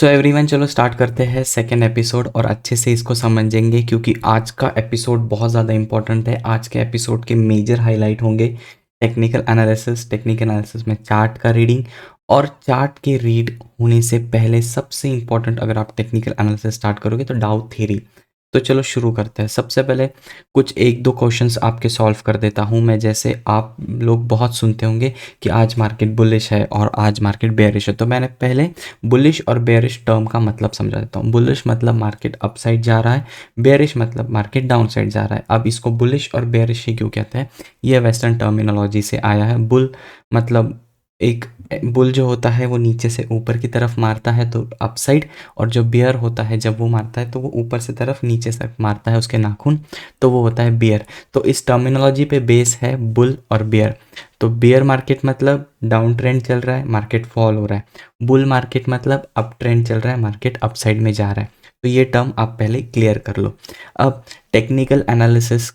So everyone, चलो start करते हैं सेकेंड एपिसोड और अच्छे से इसको समझेंगे क्योंकि आज का एपिसोड बहुत ज़्यादा इंपॉर्टेंट है। आज के एपिसोड के मेजर हाईलाइट होंगे टेक्निकल एनालिसिस में चार्ट का रीडिंग, और चार्ट के रीड होने से पहले सबसे इंपॉर्टेंट, अगर आप टेक्निकल एनालिसिस स्टार्ट करोगे तो डाउ थ्योरी। तो चलो शुरू करते हैं। सबसे पहले कुछ एक दो क्वेश्चंस आपके सॉल्व कर देता हूँ मैं। जैसे आप लोग बहुत सुनते होंगे कि आज मार्केट बुलिश है और आज मार्केट बेयरिश है, तो मैंने पहले बुलिश और बेयरिश टर्म का मतलब समझा देता हूँ। बुलिश मतलब मार्केट अपसाइड जा रहा है, बेयरिश मतलब मार्केट डाउन साइड जा रहा है। अब इसको बुलिश और बेयरिश ही क्यों कहते हैं, यह वेस्टर्न टर्मिनोलॉजी से आया है। बुल मतलब एक बुल जो होता है वो नीचे से ऊपर की तरफ मारता है तो अपसाइड, और जो बियर होता है जब वो मारता है तो वो ऊपर से तरफ नीचे से मारता है उसके नाखून, तो वो होता है बियर। तो इस टर्मिनोलॉजी पे बेस है बुल और बियर। तो बियर मार्केट मतलब डाउन ट्रेंड चल रहा है, मार्केट फॉल हो रहा है। बुल मार्केट मतलब अप ट्रेंड चल रहा है, मार्केट अपसाइड में जा रहा है। तो ये टर्म आप पहले क्लियर कर लो। अब टेक्निकल एनालिसिस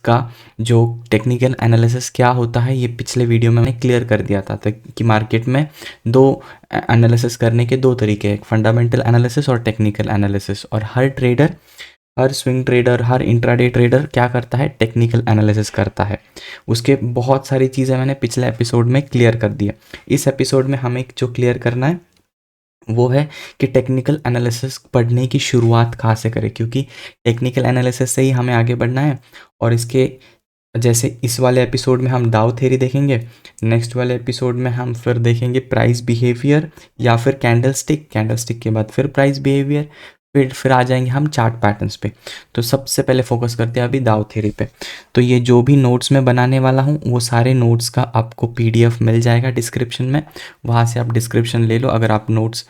क्या होता है, ये पिछले वीडियो में मैंने क्लियर कर दिया था कि मार्केट में दो एनालिसिस करने के दो तरीके हैं, फंडामेंटल एनालिसिस और टेक्निकल एनालिसिस। और हर स्विंग ट्रेडर, हर इंट्राडे ट्रेडर क्या करता है, टेक्निकल एनालिसिस करता है। उसके बहुत सारी चीज़ें मैंने पिछले एपिसोड में क्लियर कर दिया। इस एपिसोड में हमें जो क्लियर करना है वो है कि टेक्निकल एनालिसिस पढ़ने की शुरुआत कहाँ से करें, क्योंकि टेक्निकल एनालिसिस से ही हमें आगे बढ़ना है। और इसके जैसे इस वाले एपिसोड में हम डाउ थ्योरी देखेंगे, नेक्स्ट वाले एपिसोड में हम फिर देखेंगे प्राइस बिहेवियर या फिर कैंडलस्टिक के बाद फिर प्राइस बिहेवियर, फिर आ जाएंगे हम चार्ट पैटर्न्स पे। तो सबसे पहले फोकस करते हैं अभी डाउ थ्योरी पे। तो ये जो भी नोट्स मैं बनाने वाला हूँ वो सारे नोट्स का आपको पीडीएफ मिल जाएगा डिस्क्रिप्शन में, वहाँ से आप डिस्क्रिप्शन ले लो अगर आप नोट्स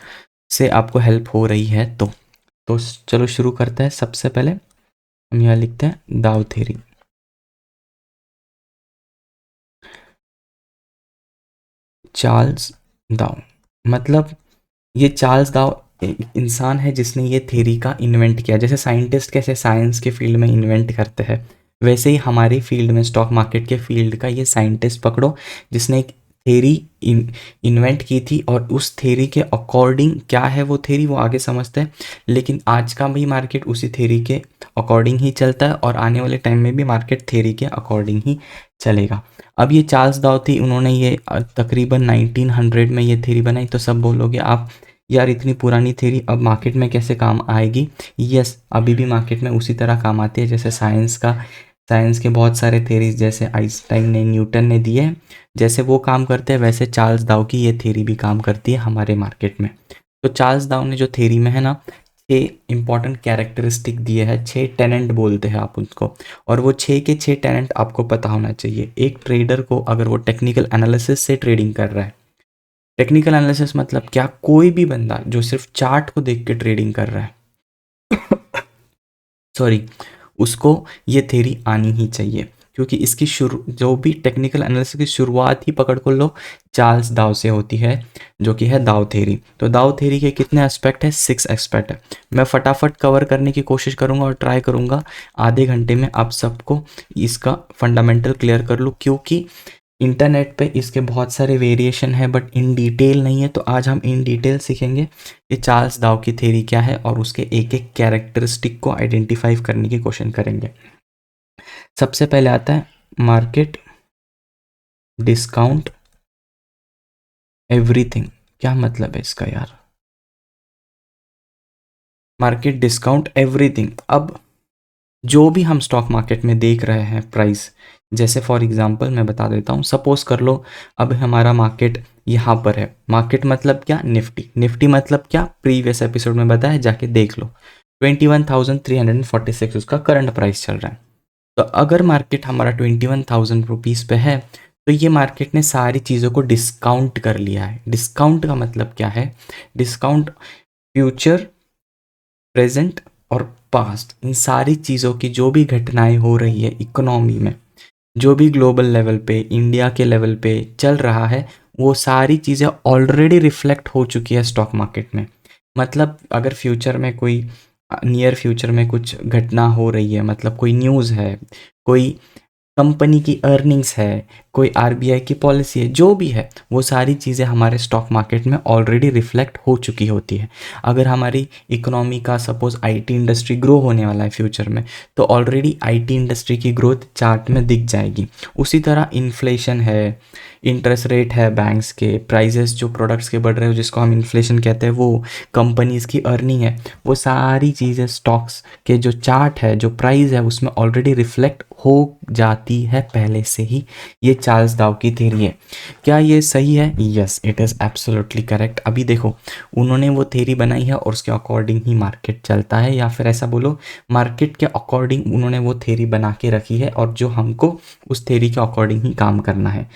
से आपको हेल्प हो रही है तो चलो शुरू करते हैं। सबसे पहले हम यहाँ लिखते हैं डाउ थ्योरी। चार्ल्स दाव, मतलब ये चार्ल्स दाव एक इंसान है जिसने ये थ्योरी का इन्वेंट किया। जैसे साइंटिस्ट कैसे साइंस के फील्ड में इन्वेंट करते हैं, वैसे ही हमारी फील्ड में, स्टॉक मार्केट के फील्ड का, ये साइंटिस्ट पकड़ो जिसने एक थ्योरी इन्वेंट की थी। और उस थ्योरी के अकॉर्डिंग क्या है वो थ्योरी, वो आगे समझते हैं। लेकिन आज का भी मार्केट उसी थ्योरी के अकॉर्डिंग ही चलता है और आने वाले टाइम में भी मार्केट थ्योरी के अकॉर्डिंग ही चलेगा। अब ये चार्ल्स दाव थी, उन्होंने ये तकरीबन 1900 में ये थ्योरी बनाई। तो सब बोलोगे आप यार इतनी पुरानी थ्योरी अब मार्केट में कैसे काम आएगी। यस, अभी भी मार्केट में उसी तरह काम आती है जैसे साइंस के बहुत सारे थ्योरीज जैसे आइंस्टाइन ने, न्यूटन ने दिए, जैसे वो काम करते हैं वैसे चार्ल्स दाव की ये थ्योरी भी काम करती है हमारे मार्केट में। तो चार्ल्स दाव ने जो थ्योरी में है ना, 6 इंपॉर्टेंट कैरेक्टरिस्टिक दिए हैं, 6 टेनेंट बोलते हैं आप उनको। और वो 6 के 6 टेनेंट आपको पता होना चाहिए एक ट्रेडर को, अगर वो टेक्निकल एनालिसिस से ट्रेडिंग कर रहा है। टेक्निकल एनालिसिस मतलब क्या, कोई भी बंदा जो सिर्फ चार्ट को देख के ट्रेडिंग कर रहा है सॉरी, उसको ये थ्योरी आनी ही चाहिए। क्योंकि इसकी शुरू, जो भी टेक्निकल एनालिसिस की शुरुआत ही पकड़ को लो, चार्ल्स दाव से होती है, जो कि है दाव थ्योरी। तो दाव थ्योरी के कितने एस्पेक्ट है, 6 एस्पेक्ट है। मैं फटाफट कवर करने की कोशिश करूंगा और ट्राई करूंगा आधे घंटे में आप सबको इसका फंडामेंटल क्लियर कर लूँ, क्योंकि इंटरनेट पे इसके बहुत सारे वेरिएशन है बट इन डिटेल नहीं है। तो आज हम इन डिटेल सीखेंगे कि चार्ल्स दाव की थ्योरी क्या है और उसके एक एक कैरेक्टरिस्टिक को आइडेंटिफाई करने की कोशिश करेंगे। सबसे पहले आता है मार्केट डिस्काउंट एवरीथिंग। क्या मतलब है इसका यार, मार्केट डिस्काउंट एवरीथिंग। अब जो भी हम स्टॉक मार्केट में देख रहे हैं प्राइस, जैसे फॉर एग्जांपल मैं बता देता हूँ, सपोज कर लो अब हमारा मार्केट यहाँ पर है। मार्केट मतलब क्या, निफ्टी मतलब क्या, प्रीवियस एपिसोड में बताया, जाके देख लो। 21,346 उसका करंट प्राइस चल रहा है। तो अगर मार्केट हमारा 21,000 रुपीज़ पे है तो ये मार्केट ने सारी चीज़ों को डिस्काउंट कर लिया है। डिस्काउंट का मतलब क्या है, डिस्काउंट फ्यूचर, प्रेजेंट और पास्ट, इन सारी चीज़ों की जो भी घटनाएं हो रही है इकोनॉमी में, जो भी ग्लोबल लेवल पे, इंडिया के लेवल पे चल रहा है, वो सारी चीज़ें ऑलरेडी रिफ्लेक्ट हो चुकी है स्टॉक मार्केट में। मतलब अगर फ्यूचर में कोई, नियर फ्यूचर में कुछ घटना हो रही है, मतलब कोई न्यूज़ है, कोई कंपनी की अर्निंग्स है, कोई आरबीआई की पॉलिसी है, जो भी है वो सारी चीज़ें हमारे स्टॉक मार्केट में ऑलरेडी रिफ्लेक्ट हो चुकी होती है। अगर हमारी इकोनॉमी का सपोज आईटी इंडस्ट्री ग्रो होने वाला है फ्यूचर में, तो ऑलरेडी आईटी इंडस्ट्री की ग्रोथ चार्ट में दिख जाएगी। उसी तरह इन्फ्लेशन है, इंटरेस्ट रेट है, बैंक्स के प्राइजेस जो प्रोडक्ट्स के बढ़ रहे हो जिसको हम इन्फ्लेशन कहते हैं, वो कंपनीज़ की अर्निंग है, वो सारी चीज़ें स्टॉक्स के जो चार्ट है, जो प्राइस है, उसमें ऑलरेडी रिफ्लेक्ट हो जाती है पहले से ही। ये चार्ल्स दाव की थ्योरी है। क्या ये सही है? Yes, it is absolutely correct. अभी देखो, उन्होंने वो थ्योरी बनाई है और उसके अकॉर्डिंग ही मार्केट चलता है, या फिर ऐसा बोलो मार्केट के अकॉर्डिंग उन्होंने वो थ्योरी बना के रखी है और जो हमको उस थ्योरी के अकॉर्डिंग ही काम करना है।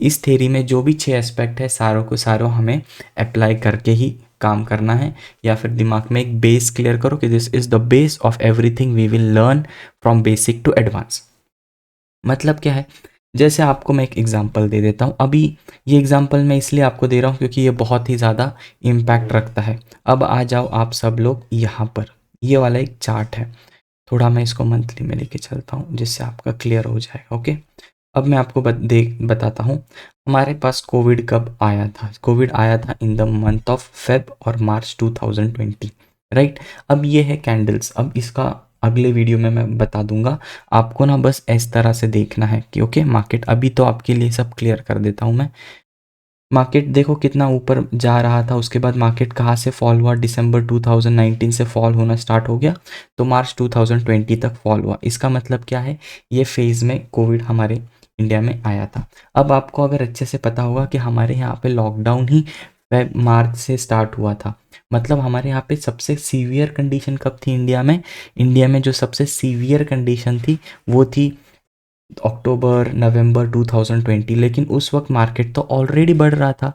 इस थ्योरी में जो भी 6 एस्पेक्ट है, सारों को सारों हमें अप्लाई करके ही काम करना है। या फिर दिमाग में एक बेस क्लियर करो कि this is the base of everything we will learn from basic to advance. मतलब क्या है, जैसे आपको मैं एक एग्जांपल दे देता हूँ। अभी ये एग्जांपल मैं इसलिए आपको दे रहा हूँ क्योंकि ये बहुत ही ज़्यादा इम्पैक्ट रखता है। अब आ जाओ आप सब लोग यहाँ पर, ये वाला एक चार्ट है। थोड़ा मैं इसको मंथली में लेके चलता हूँ जिससे आपका क्लियर हो जाएगा। ओके, अब मैं आपको बताता हूँ हमारे पास कोविड कब आया था। कोविड आया था in the month of Feb और मार्च 2020, राइट। अब ये है कैंडल्स। अब इसका अगले वीडियो में मैं बता दूंगा आपको ना, बस इस तरह से देखना है कि ओके मार्केट। अभी तो आपके लिए सब क्लियर कर देता हूँ मैं। मार्केट देखो कितना ऊपर जा रहा था, उसके बाद मार्केट कहाँ से फॉल हुआ, दिसंबर 2019 से फॉल होना स्टार्ट हो गया, तो मार्च 2020 तक फॉल हुआ। इसका मतलब क्या है, ये फेज़ में कोविड हमारे इंडिया में आया था। अब आपको अगर अच्छे से पता होगा कि हमारे यहाँ पे लॉकडाउन ही मार्च से स्टार्ट हुआ था। मतलब हमारे यहाँ पे सबसे सीवियर कंडीशन कब थी इंडिया में? इंडिया में जो सबसे सीवियर कंडीशन थी वो थी अक्टूबर नवंबर 2020। लेकिन उस वक्त मार्केट तो ऑलरेडी बढ़ रहा था।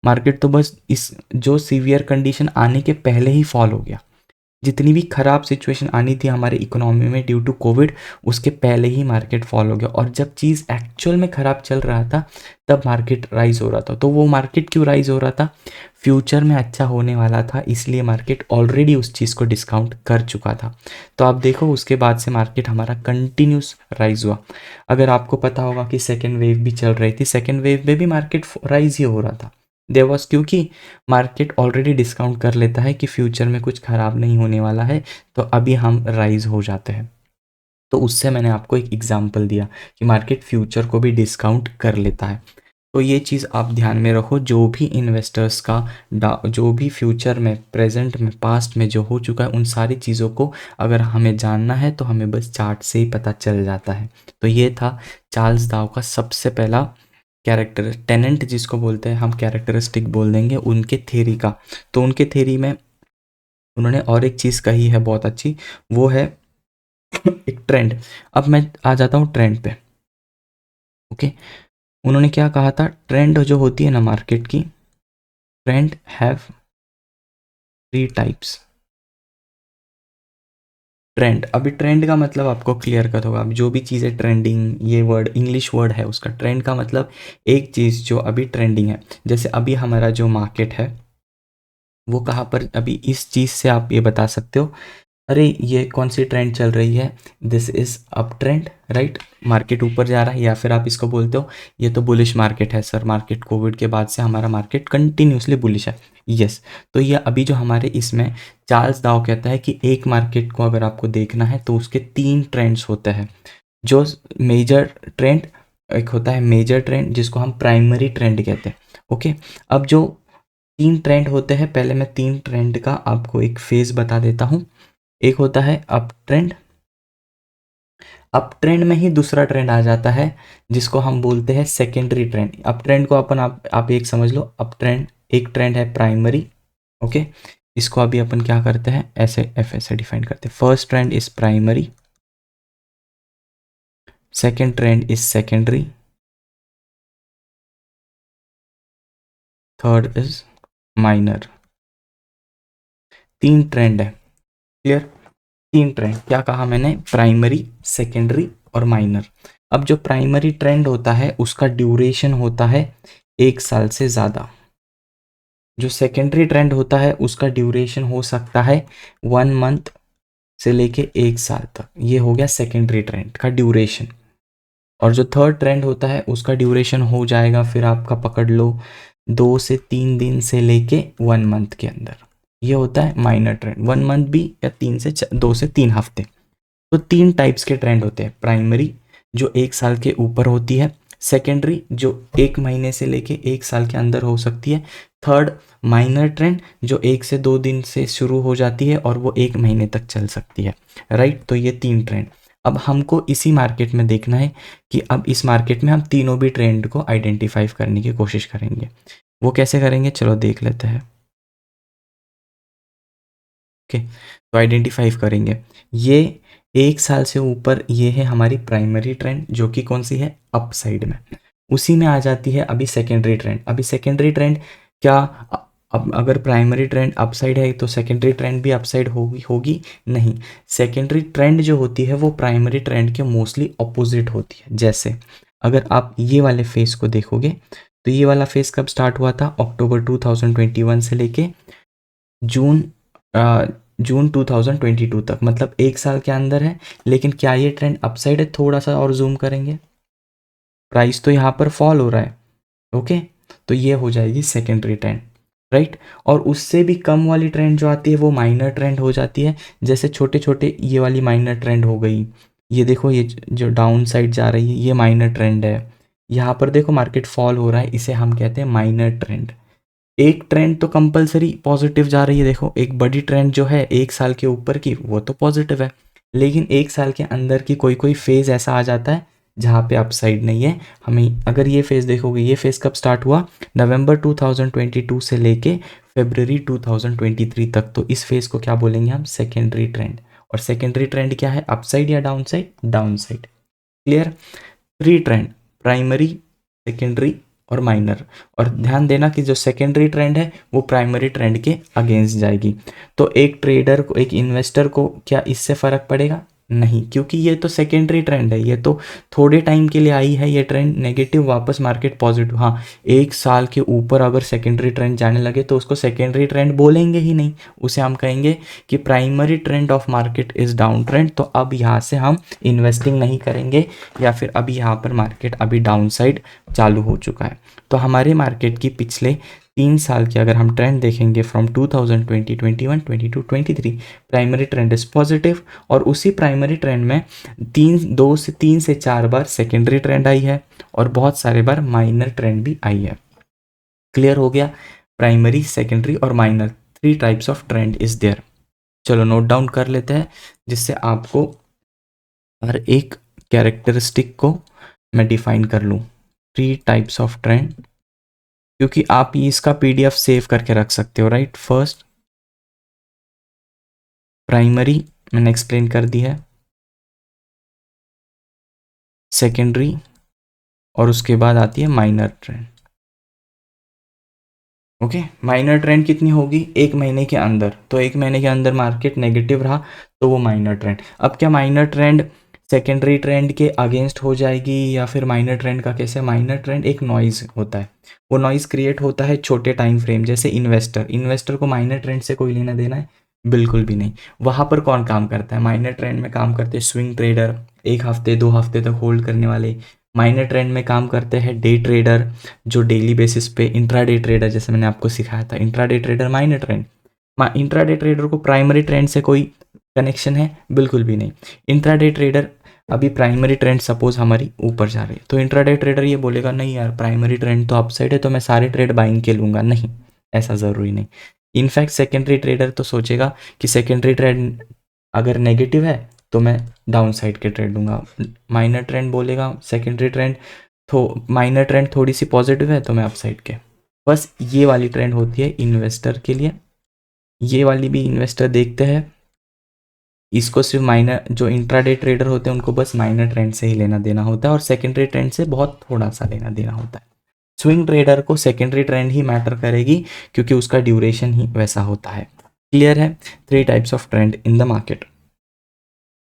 मार्केट तो बस इस जो सीवियर कंडीशन आने के पहले ही फॉल हो गया। जितनी भी खराब सिचुएशन आनी थी हमारे इकोनॉमी में ड्यू टू कोविड, उसके पहले ही मार्केट फॉल हो गया। और जब चीज़ एक्चुअल में ख़राब चल रहा था तब मार्केट राइज हो रहा था। तो वो मार्केट क्यों राइज हो रहा था? फ्यूचर में अच्छा होने वाला था, इसलिए मार्केट ऑलरेडी उस चीज़ को डिस्काउंट कर चुका था। तो आप देखो उसके बाद से मार्केट हमारा कंटिन्यूस राइज हुआ। अगर आपको पता होगा कि सेकेंड वेव भी चल रही थी, सेकेंड वेव में भी मार्केट राइज ही हो रहा था। देयर वॉज, क्योंकि मार्केट ऑलरेडी डिस्काउंट कर लेता है कि फ्यूचर में कुछ ख़राब नहीं होने वाला है, तो अभी हम राइज हो जाते हैं। तो उससे मैंने आपको एक एग्जांपल दिया कि मार्केट फ्यूचर को भी डिस्काउंट कर लेता है। तो ये चीज़ आप ध्यान में रखो। जो भी इन्वेस्टर्स का जो भी फ्यूचर में, प्रेजेंट में, पास्ट में जो हो चुका है, उन सारी चीज़ों को अगर हमें जानना है तो हमें बस चार्ट से ही पता चल जाता है। तो ये था चार्ल्स दाव का सबसे पहला कैरेक्टर टेनेंट, जिसको बोलते हैं हम, कैरेक्टरिस्टिक बोल देंगे उनके थ्योरी का। तो उनके थ्योरी में उन्होंने और एक चीज़ कही है बहुत अच्छी, वो है एक ट्रेंड। अब मैं आ जाता हूँ ट्रेंड पे। ओके, उन्होंने क्या कहा था, ट्रेंड जो होती है ना मार्केट की, ट्रेंड हैव 3 टाइप्स। ट्रेंड, अभी ट्रेंड का मतलब आपको क्लियर कट होगा। अब जो भी चीज़ें ट्रेंडिंग, ये वर्ड इंग्लिश वर्ड है उसका, ट्रेंड का मतलब एक चीज़ जो अभी ट्रेंडिंग है। जैसे अभी हमारा जो मार्केट है वो कहाँ पर, अभी इस चीज़ से आप ये बता सकते हो, अरे ये कौन सी ट्रेंड चल रही है, this is up trend, right. Market ऊपर जा रहा है। या फिर आप इसको बोलते हो ये तो बुलिश मार्केट है सर, मार्केट कोविड के बाद से हमारा मार्केट कंटिन्यूसली बुलिश है। यस, तो ये अभी जो हमारे इसमें चार्ल्स दाव कहता है कि एक मार्केट को अगर आपको देखना है तो उसके 3 ट्रेंड्स होते हैं। जो मेजर ट्रेंड, एक होता है मेजर ट्रेंड जिसको हम प्राइमरी ट्रेंड कहते हैं। ओके, अब जो 3 ट्रेंड होते हैं, पहले मैं 3 ट्रेंड का आपको एक फेज बता देता हूँ। एक होता है अप ट्रेंड। अप ट्रेंड में ही दूसरा ट्रेंड आ जाता है जिसको हम बोलते हैं सेकेंडरी ट्रेंड। अप ट्रेंड को अपन आप एक समझ लो, अप ट्रेंड एक ट्रेंड है प्राइमरी। ओके, इसको अभी अपन क्या करते हैं, ऐसे ऐसे डिफाइन करते हैं। First trend is primary, second trend is secondary, third is minor. 3 trend है, क्लियर। 3 ट्रेंड क्या कहा मैंने, प्राइमरी, सेकेंडरी और माइनर। अब जो प्राइमरी ट्रेंड होता है उसका ड्यूरेशन होता है 1 साल से ज़्यादा। जो सेकेंडरी ट्रेंड होता है उसका ड्यूरेशन हो सकता है 1 मंथ से लेके 1 साल तक। ये हो गया सेकेंडरी ट्रेंड का ड्यूरेशन। और जो थर्ड ट्रेंड होता है उसका ड्यूरेशन हो जाएगा फिर आपका पकड़ लो 2 से 3 दिन से लेके 1 मंथ के अंदर। ये होता है माइनर ट्रेंड, 1 मंथ भी या 2 से 3 हफ्ते। तो 3 टाइप्स के ट्रेंड होते हैं, प्राइमरी जो 1 साल के ऊपर होती है, सेकेंडरी जो 1 महीने से लेके 1 साल के अंदर हो सकती है, थर्ड माइनर ट्रेंड जो 1 से 2 दिन से शुरू हो जाती है और वो 1 महीने तक चल सकती है। राइट, तो ये 3 ट्रेंड। अब हमको इसी मार्केट में देखना है कि अब इस मार्केट में हम तीनों भी ट्रेंड को आइडेंटिफाई करने की कोशिश करेंगे। वो कैसे करेंगे चलो देख लेते हैं। ओके, तो आइडेंटिफाई करेंगे। ये 1 साल से ऊपर ये है हमारी प्राइमरी ट्रेंड जो कि कौन सी है, अप साइड में। उसी में आ जाती है अभी सेकेंडरी ट्रेंड। अभी सेकेंडरी ट्रेंड क्या, अब अगर प्राइमरी ट्रेंड अपसाइड है तो सेकेंडरी ट्रेंड भी अपसाइड होगी होगी नहीं। सेकेंडरी ट्रेंड जो होती है वो प्राइमरी ट्रेंड के मोस्टली अपोजिट होती है। जैसे अगर आप ये वाले फेस को देखोगे तो ये वाला फेस कब स्टार्ट हुआ था, अक्टूबर 2021 से लेके जून जून 2022 तक, मतलब 1 साल के अंदर है। लेकिन क्या ये ट्रेंड अपसाइड है, थोड़ा सा और जूम करेंगे, प्राइस तो यहाँ पर फॉल हो रहा है। ओके, तो ये हो जाएगी सेकेंडरी ट्रेंड। राइट, और उससे भी कम वाली ट्रेंड जो आती है वो माइनर ट्रेंड हो जाती है। जैसे छोटे छोटे ये वाली माइनर ट्रेंड हो गई, ये देखो ये जो डाउन साइड जा रही है ये माइनर ट्रेंड है। यहाँ पर देखो मार्केट फॉल हो रहा है, इसे हम कहते हैं माइनर ट्रेंड। एक ट्रेंड तो कंपलसरी पॉजिटिव जा रही है, देखो एक बड़ी ट्रेंड जो है 1 साल के ऊपर की वो तो पॉजिटिव है। लेकिन 1 साल के अंदर की कोई कोई फेज ऐसा आ जाता है जहाँ पे अपसाइड नहीं है। हमें अगर ये फेज देखोगे, ये फेज कब स्टार्ट हुआ, नवंबर 2022 से लेके फरवरी 2023 तक। तो इस फेज को क्या बोलेंगे हम, सेकेंडरी ट्रेंड। और सेकेंडरी ट्रेंड क्या है, अपसाइड या down side, down side. Clear. Three trend, primary, secondary और माइनर। और ध्यान देना कि जो सेकेंडरी ट्रेंड है वो प्राइमरी ट्रेंड के अगेंस्ट जाएगी। तो एक ट्रेडर को, एक इन्वेस्टर को क्या इससे फ़र्क पड़ेगा, नहीं, क्योंकि ये तो सेकेंडरी ट्रेंड है, ये तो थोड़े टाइम के लिए आई है ये ट्रेंड नेगेटिव, वापस मार्केट पॉजिटिव। हाँ, 1 साल के ऊपर अगर सेकेंडरी ट्रेंड जाने लगे तो उसको सेकेंडरी ट्रेंड बोलेंगे ही नहीं, उसे हम कहेंगे कि primary trend of market is down trend. तो अब यहाँ से हम इन्वेस्टिंग नहीं करेंगे, या फिर अभी यहाँ पर मार्केट अभी डाउन साइड चालू हो चुका है। तो हमारे मार्केट की पिछले 3 साल की अगर हम ट्रेंड देखेंगे from 2020, 21, 22, 23, primary trend is positive. और उसी प्राइमरी ट्रेंड में 3 से 4 बार सेकेंडरी ट्रेंड आई है और बहुत सारे बार माइनर ट्रेंड भी आई है। क्लियर हो गया, प्राइमरी, सेकेंडरी और minor, 3 types of trend is there. चलो नोट डाउन कर लेते हैं जिससे आपको हर एक कैरेक्टरिस्टिक को मैं डिफाइन कर लूँ। 3 टाइप्स ऑफ ट्रेंड, क्योंकि आप इसका पीडीएफ सेव करके रख सकते हो। राइट, फर्स्ट प्राइमरी मैंने एक्सप्लेन कर दी है, सेकेंडरी, और उसके बाद आती है minor trend. Okay, minor trend कितनी होगी, 1 महीने के अंदर। तो 1 महीने के अंदर मार्केट नेगेटिव रहा तो वो माइनर ट्रेंड। अब क्या माइनर ट्रेंड सेकेंडरी ट्रेंड के अगेंस्ट हो जाएगी, या फिर माइनर ट्रेंड का कैसे, माइनर ट्रेंड एक नॉइज होता है, वो नॉइज क्रिएट होता है छोटे टाइम फ्रेम। जैसे इन्वेस्टर को माइनर ट्रेंड से कोई लेना देना है, बिल्कुल भी नहीं। वहाँ पर कौन काम करता है, माइनर ट्रेंड में काम करते हैं स्विंग ट्रेडर, 1 हफ्ते 2 हफ्ते तक होल्ड करने वाले। माइनर ट्रेंड में काम करते हैं डे ट्रेडर, जो डेली बेसिस पे, इंट्राडे ट्रेडर जैसे मैंने आपको सिखाया था, intraday trader minor trend. Intraday trader को प्राइमरी ट्रेंड से कोई कनेक्शन है, बिल्कुल भी नहीं। इंट्राडे ट्रेडर, अभी प्राइमरी ट्रेंड सपोज हमारी ऊपर जा रही है तो इंट्राडे ट्रेडर ये बोलेगा नहीं यार प्राइमरी ट्रेंड तो अपसाइड है तो मैं सारे ट्रेड बाइंग के लूँगा, नहीं, ऐसा ज़रूरी नहीं। इनफैक्ट सेकेंडरी ट्रेडर तो सोचेगा कि सेकेंडरी ट्रेंड अगर नेगेटिव है तो मैं डाउन साइड के ट्रेड लूँगा। माइनर ट्रेंड बोलेगा सेकेंडरी ट्रेंड, तो माइनर ट्रेंड थोड़ी सी पॉजिटिव है तो मैं अपसाइड के। बस ये वाली ट्रेंड होती है इन्वेस्टर के लिए, ये वाली भी इन्वेस्टर देखते हैं। इसको सिर्फ माइनर, जो इंट्राडे ट्रेडर होते हैं उनको बस माइनर ट्रेंड से ही लेना देना होता है और सेकेंडरी ट्रेंड से बहुत थोड़ा सा लेना देना होता है। स्विंग ट्रेडर को सेकेंडरी ट्रेंड ही मैटर करेगी क्योंकि उसका ड्यूरेशन ही वैसा होता है। क्लियर है, 3 types of trend in the market.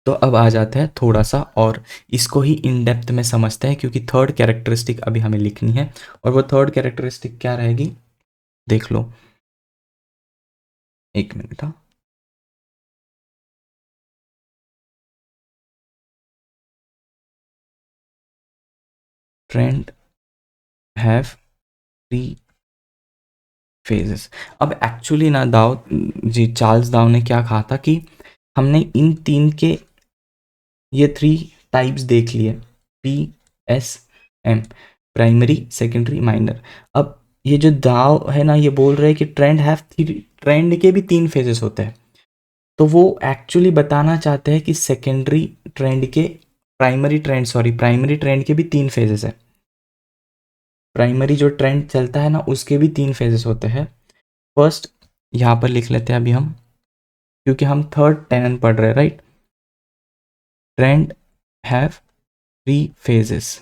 तो अब आ जाता है थोड़ा सा और इसको ही इन डेप्थ में समझते हैं, क्योंकि थर्ड कैरेक्टरिस्टिक अभी हमें लिखनी है। और वो थर्ड कैरेक्टरिस्टिक क्या रहेगी, देख लो, 1 मिनट। हाँ, ट्रेंड हैव 3 फेजेस। अब एक्चुअली ना दाव जी चार्ल्स दाव ने क्या कहा था कि हमने इन 3 के ये 3 टाइप्स देख लिए, P S M, primary secondary minor. अब ये जो दाव है ना ये बोल रहे हैं कि ट्रेंड के भी 3 फेजेस होते हैं। तो वो एक्चुअली बताना चाहते हैं कि सेकेंडरी ट्रेंड के प्राइमरी ट्रेंड के भी 3 फेजेस है। प्राइमरी जो ट्रेंड चलता है ना उसके भी 3 फेजेस होते हैं। फर्स्ट यहाँ पर लिख लेते हैं अभी हम, क्योंकि हम थर्ड टेनन पढ़ रहे हैं, right. Trend have 3 phases.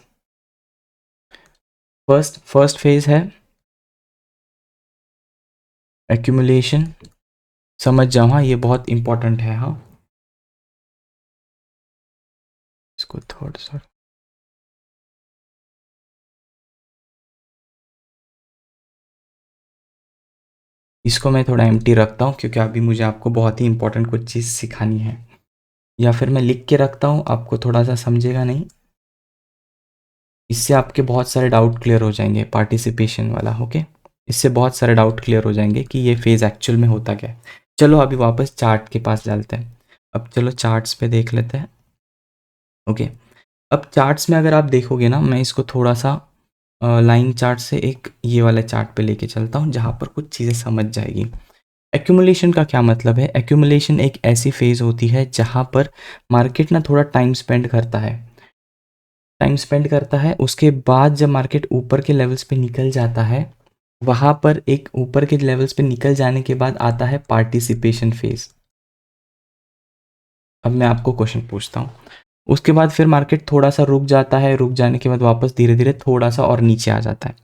First phase है एक्यूमुलेशन। समझ जाओ, हाँ ये बहुत इंपॉर्टेंट है। हाँ इसको थर्ड सॉरी, इसको मैं थोड़ा एम्प्टी रखता हूँ क्योंकि अभी मुझे आपको बहुत ही इंपॉर्टेंट कुछ चीज़ सिखानी है, या फिर मैं लिख के रखता हूँ, आपको थोड़ा सा समझेगा नहीं, इससे आपके बहुत सारे डाउट क्लियर हो जाएंगे। पार्टिसिपेशन वाला, ओके, इससे बहुत सारे डाउट क्लियर हो जाएंगे कि ये फेज़ एक्चुअल में होता क्या है। चलो अभी वापस चार्ट के पास डालते हैं। अब चलो चार्ट्स पे देख लेते हैं, ओके। अब चार्ट्स में अगर आप देखोगे ना, मैं इसको थोड़ा सा लाइन चार्ट से एक ये वाले चार्ट पे लेके चलता हूँ जहाँ पर कुछ चीज़ें समझ जाएगी। एक्यूमुलेशन का क्या मतलब है? एक्यूमुलेशन एक ऐसी फेज़ होती है जहाँ पर मार्केट ना थोड़ा टाइम स्पेंड करता है, उसके बाद जब मार्केट ऊपर के लेवल्स पे निकल जाता है, वहाँ पर एक ऊपर के लेवल्स पे निकल जाने के बाद आता है पार्टिसिपेशन फेज़। अब मैं आपको क्वेश्चन पूछता हूँ, उसके बाद फिर मार्केट थोड़ा सा रुक जाता है, रुक जाने के बाद वापस धीरे धीरे थोड़ा सा और नीचे आ जाता है।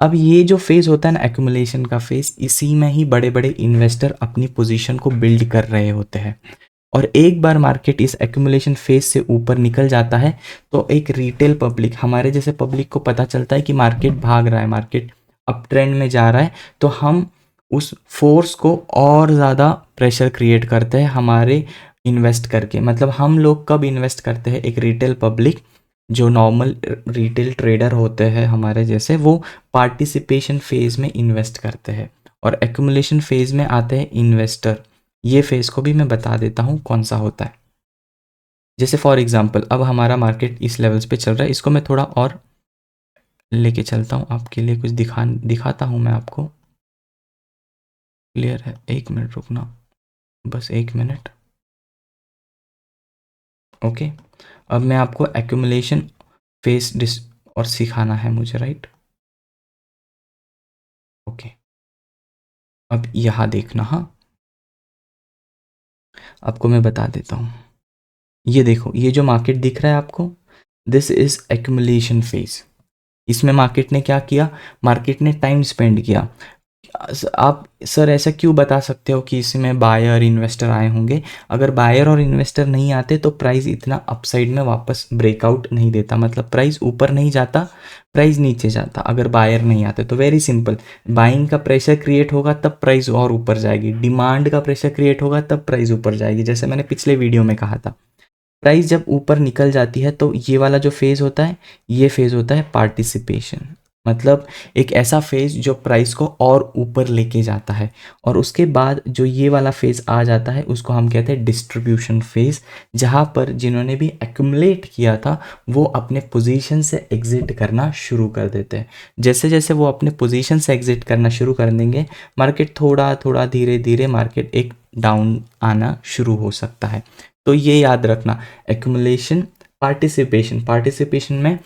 अब ये जो फेज़ होता है ना एक्यूमुलेशन का फेज़, इसी में ही बड़े बड़े इन्वेस्टर अपनी पोजीशन को बिल्ड कर रहे होते हैं। और एक बार मार्केट इस एक्यूमुलेशन फेज से ऊपर निकल जाता है तो एक रिटेल पब्लिक, हमारे जैसे पब्लिक को पता चलता है कि मार्केट भाग रहा है, मार्केट अप ट्रेंड में जा रहा है, तो हम उस फोर्स को और ज़्यादा प्रेशर क्रिएट करते हैं हमारे इन्वेस्ट करके। मतलब हम लोग कब इन्वेस्ट करते हैं, एक रिटेल पब्लिक जो नॉर्मल रिटेल ट्रेडर होते हैं हमारे जैसे, वो पार्टिसिपेशन फेज में इन्वेस्ट करते हैं और एक्यूमुलेशन फेज में आते हैं इन्वेस्टर। ये फेज़ को भी मैं बता देता हूँ कौन सा होता है। जैसे फॉर एग्जांपल अब हमारा मार्केट इस लेवल्स पे चल रहा है, इसको मैं थोड़ा और लेके चलता हूँ आपके लिए, कुछ दिखाता हूँ मैं आपको। क्लियर है? 1 मिनट रुकना, बस 1 मिनट, ओके। अब मैं आपको एक्यूमुलेशन फेस डिस और सिखाना है मुझे, राइट, ओके। अब यहाँ देखना, हाँ आपको मैं बता देता हूँ। ये देखो, ये जो मार्केट दिख रहा है आपको, दिस इज एक्यूमुलेशन फेज। इसमें मार्केट ने क्या किया, मार्केट ने टाइम स्पेंड किया। आप सर ऐसा क्यों बता सकते हो कि इसमें बायर इन्वेस्टर आए होंगे? अगर बायर और इन्वेस्टर नहीं आते तो प्राइस इतना अपसाइड में वापस ब्रेकआउट नहीं देता, मतलब प्राइस ऊपर नहीं जाता, प्राइस नीचे जाता अगर बायर नहीं आते। तो वेरी सिंपल, बाइंग का प्रेशर क्रिएट होगा तब प्राइस और ऊपर जाएगी, डिमांड का प्रेशर क्रिएट होगा तब प्राइस ऊपर जाएगी। जैसे मैंने पिछले वीडियो में कहा था, प्राइस जब ऊपर निकल जाती है तो ये वाला जो फेज़ होता है, ये फेज़ होता है पार्टिसिपेशन। मतलब एक ऐसा फेज़ जो प्राइस को और ऊपर लेके जाता है। और उसके बाद जो ये वाला फेज़ आ जाता है उसको हम कहते हैं डिस्ट्रीब्यूशन फेज़, जहाँ पर जिन्होंने भी एक्यूमुलेट किया था वो अपने पोजीशन से एग्जिट करना शुरू कर देते हैं। जैसे जैसे वो अपने पोजीशन से एग्जिट करना शुरू कर देंगे, मार्केट थोड़ा थोड़ा धीरे धीरे मार्केट एक डाउन आना शुरू हो सकता है। तो ये याद रखना, एक्यूमुलेशन, पार्टिसिपेशन में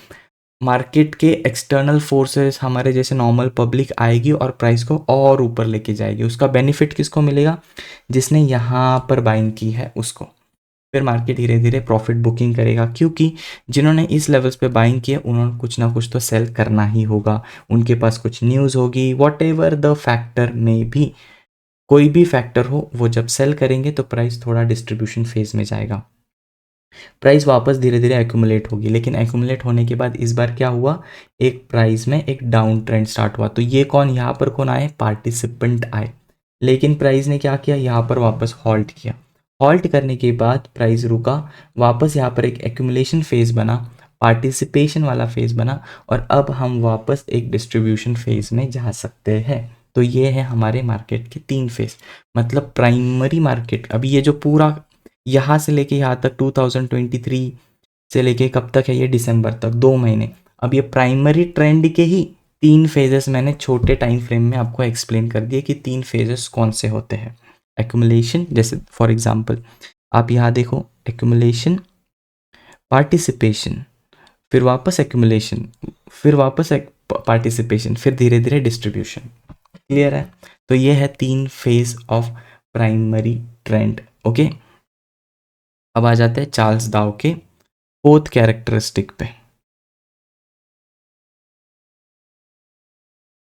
मार्केट के एक्सटर्नल फोर्सेस हमारे जैसे नॉर्मल पब्लिक आएगी और प्राइस को और ऊपर लेके जाएगी। उसका बेनिफिट किसको मिलेगा? जिसने यहाँ पर बाइंग की है उसको। फिर मार्केट धीरे धीरे प्रॉफिट बुकिंग करेगा, क्योंकि जिन्होंने इस लेवल्स पे बाइंग किया उन्होंने कुछ ना कुछ तो सेल करना ही होगा, उनके पास कुछ न्यूज़ होगी, वॉट एवर द फैक्टर में भी, कोई भी फैक्टर हो, वो जब सेल करेंगे तो प्राइस थोड़ा डिस्ट्रीब्यूशन फेज में जाएगा, प्राइस वापस धीरे धीरे एक्यूमुलेट होगी। लेकिन एक्यूमुलेट होने के बाद इस बार क्या हुआ, एक प्राइस में एक डाउन ट्रेंड स्टार्ट हुआ। तो ये कौन, यहाँ पर कौन आए, पार्टिसिपेंट आए। लेकिन प्राइस ने क्या किया, यहाँ पर वापस हॉल्ट किया। हॉल्ट करने के बाद प्राइस रुका, वापस यहाँ पर एक एक्यूमुलेशन फेज बना, पार्टिसिपेशन वाला फेज बना और अब हम वापस एक डिस्ट्रीब्यूशन फेज में जा सकते हैं। तो ये है हमारे मार्केट के 3 फेज। मतलब प्राइमरी मार्केट, अभी ये जो पूरा यहाँ से लेके यहाँ तक 2023 से लेके कब तक है, ये दिसंबर तक 2 महीने। अब ये प्राइमरी ट्रेंड के ही 3 फेजेस मैंने छोटे टाइम फ्रेम में आपको एक्सप्लेन कर दिए कि 3 फेजेस कौन से होते हैं। एक्यूमुलेशन, जैसे फॉर एग्जांपल आप यहाँ देखो, एक्यूमुलेशन, पार्टिसिपेशन, फिर वापस एक्यूमुलेशन, फिर वापस पार्टिसिपेशन, फिर धीरे धीरे डिस्ट्रीब्यूशन। क्लियर है? तो ये है 3 phase of primary trend. Okay, अब आ जाते हैं चार्ल्स डाउ के 4th कैरेक्टरिस्टिक पे।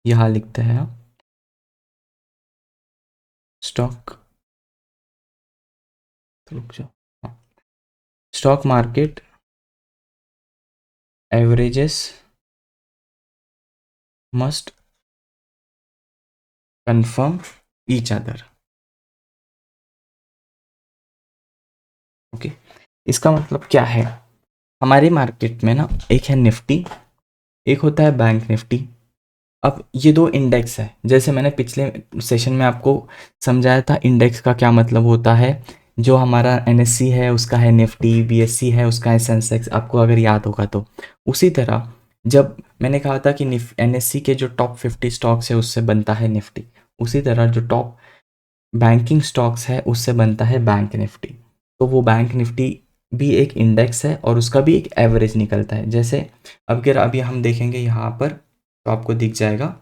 यहां लिखते हैं स्टॉक, रुक जाओ, stock market averages must confirm each other. Okay, इसका मतलब क्या है? हमारे मार्केट में ना एक है निफ्टी, एक होता है बैंक निफ्टी। अब ये 2 इंडेक्स है, जैसे मैंने पिछले सेशन में आपको समझाया था इंडेक्स का क्या मतलब होता है। जो हमारा एनएससी है उसका है निफ्टी, बीएससी है उसका है सेंसेक्स, आपको अगर याद होगा तो। उसी तरह जब मैंने कहा था कि एनएससी के जो टॉप 50 स्टॉक्स है उससे बनता है निफ्टी, उसी तरह जो टॉप बैंकिंग स्टॉक्स है उससे बनता है बैंक निफ्टी। तो वो बैंक निफ्टी भी एक इंडेक्स है और उसका भी एक एवरेज निकलता है। जैसे अब अगर अभी हम देखेंगे यहाँ पर तो आपको दिख जाएगा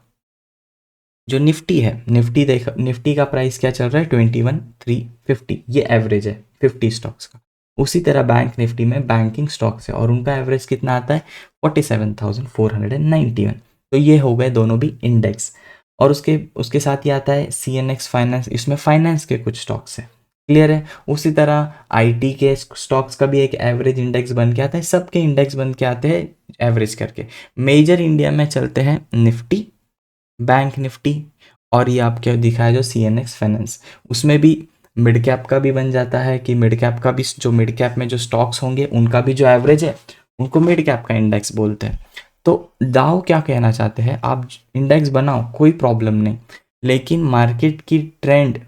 जो निफ्टी है, निफ्टी देख, निफ्टी का प्राइस क्या चल रहा है 21,350, ये एवरेज है 50 स्टॉक्स का। उसी तरह बैंक निफ्टी में बैंकिंग स्टॉक्स है और उनका एवरेज कितना आता है 47,491। तो ये हो गए दोनों भी इंडेक्स। और उसके उसके साथ ही आता है CNX फाइनेंस, इसमें फाइनेंस के कुछ स्टॉक्स है। क्लियर है? उसी तरह आईटी के स्टॉक्स का भी एक एवरेज इंडेक्स बन के आता है, सबके इंडेक्स बन के आते हैं एवरेज करके। मेजर इंडिया में चलते हैं निफ्टी, बैंक निफ्टी, और ये आपके दिखाया जो CNX फाइनेंस, उसमें भी मिड कैप का भी बन जाता है कि मिड कैप का भी, जो मिड कैप में जो स्टॉक्स होंगे उनका भी जो एवरेज है उनको मिड कैप का इंडेक्स बोलते हैं। तो दाव क्या कहना चाहते हैं, आप इंडेक्स बनाओ कोई प्रॉब्लम नहीं, लेकिन मार्केट की ट्रेंड